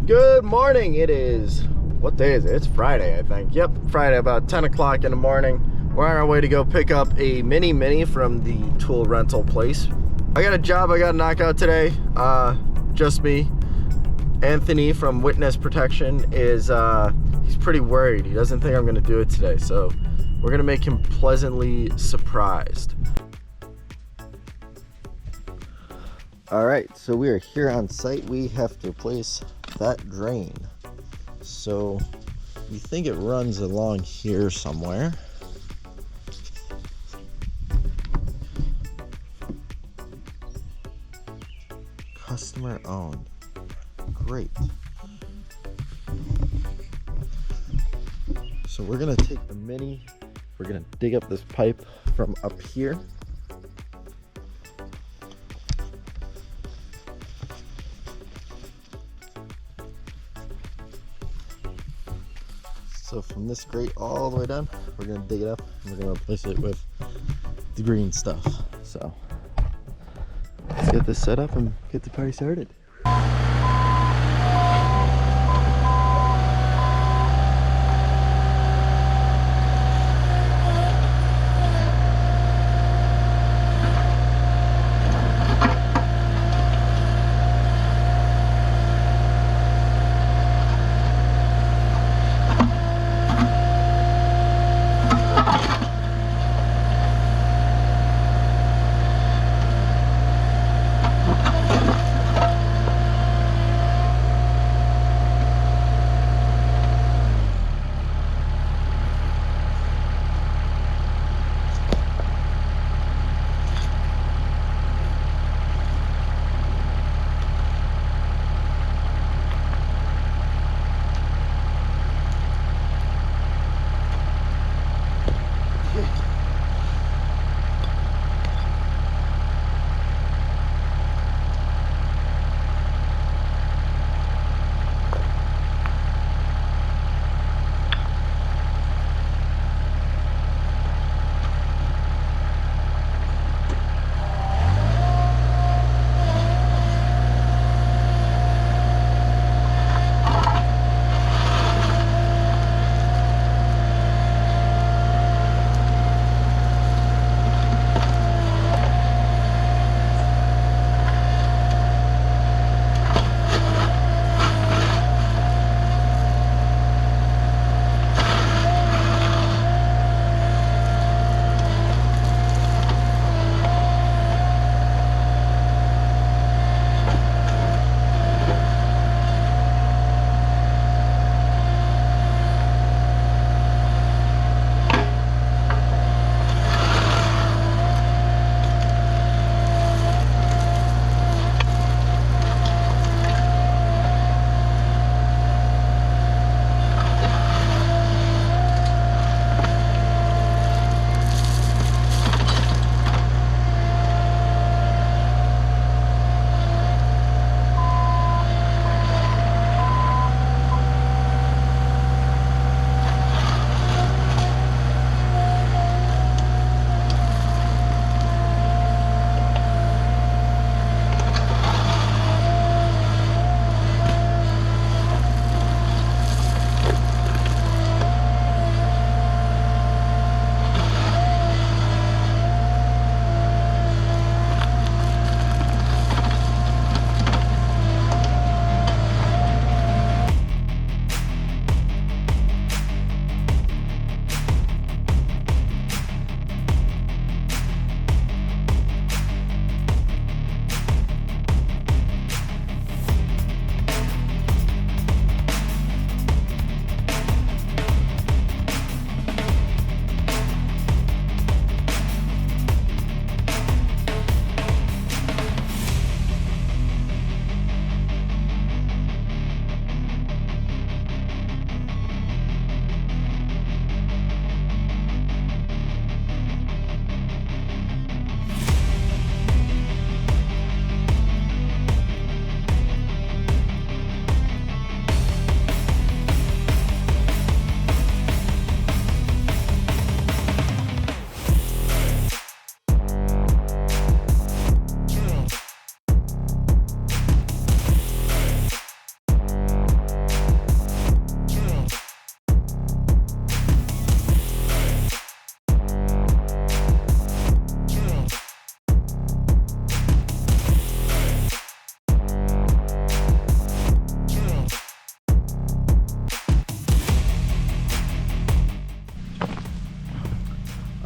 Good morning. It is, what day is it? It's Friday, I think. Yep, Friday, about 10 o'clock in the morning. We're on our way to go pick up a Mini from the tool rental place. I got a job I got to knock out today. Just me. Anthony from Witness Protection is, he's pretty worried. He doesn't think I'm going to do it today, so we're going to make him pleasantly surprised. All right, so we are here on site. We have to replace that drain. So we think it runs along here somewhere. Customer owned. Great. So we're gonna take the Mini, we're gonna dig up this pipe from up here. So from this grate all the way down, we're gonna dig it up and we're gonna replace it with the green stuff. So let's get this set up and get the party started.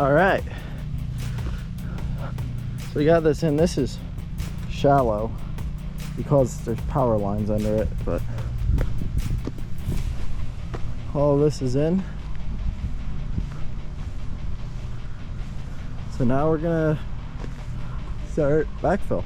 All right. So we got this in. This is shallow because there's power lines under it, but all this is in. So now we're gonna start backfill.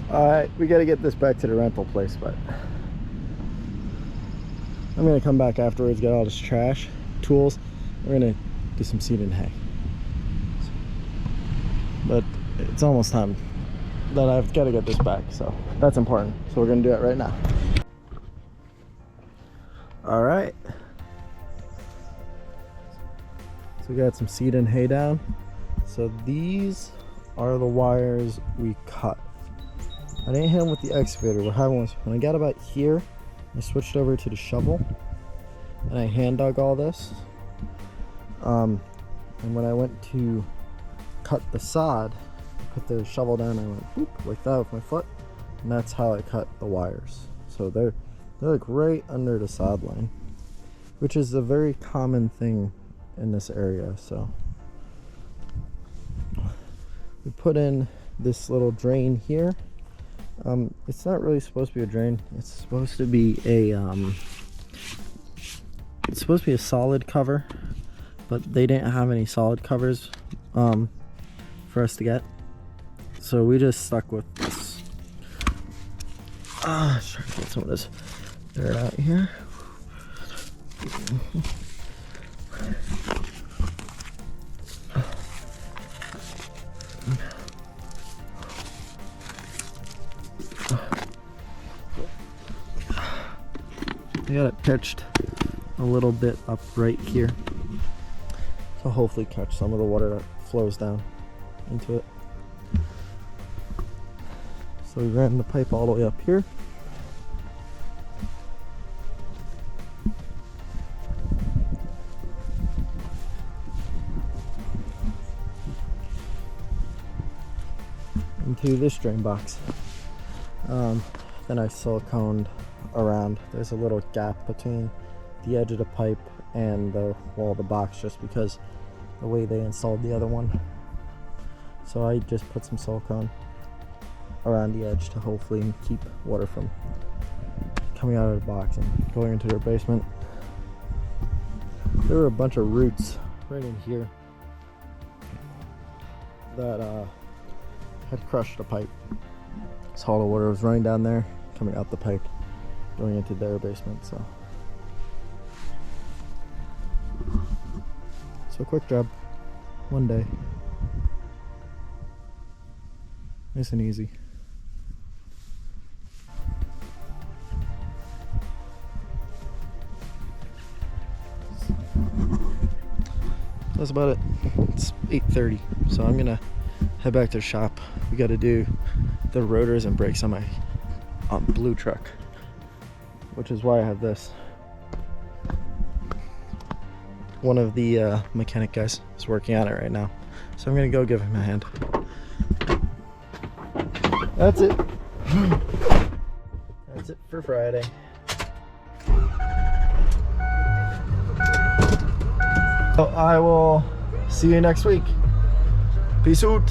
Alright, we gotta get this back to the rental place, but I'm gonna come back afterwards, get all this trash, tools. We're gonna do some seed and hay. But it's almost time that I've gotta get this back, so that's important. So we're gonna do it right now. Alright. So we got some seed and hay down. So these are the wires we cut. I didn't hit them with the excavator. What happened was when I got about here, I switched over to the shovel and I hand dug all this. And when I went to cut the sod, I put the shovel down and I went boop like that with my foot, and that's how I cut the wires. So they're like right under the sod line, which is a very common thing in this area. So we put in this little drain here. It's not really supposed to be a drain. It's supposed to be a solid cover, but they didn't have any solid covers for us to get, so we just stuck with this. Try to get some of this dirt out here. I got it pitched a little bit up right here to hopefully catch some of the water that flows down into it. So we ran the pipe all the way up here. Into this drain box. Then I siliconed around. There's a little gap between the edge of the pipe and the wall of the box just because the way they installed the other one. So I just put some silicone around the edge to hopefully keep water from coming out of the box and going into their basement. There were a bunch of roots right in here that had crushed the pipe. So all the water was running down there, coming out the pipe, going into their basement. So quick job, one day, nice and easy. That's about it. It's 8:30, so I'm gonna head back to the shop. We got to do the rotors and brakes on my blue truck, which is why I have this. One of the mechanic guys is working on it right now, so I'm gonna go give him a hand. That's it. That's it for Friday. So I will see you next week. Peace out.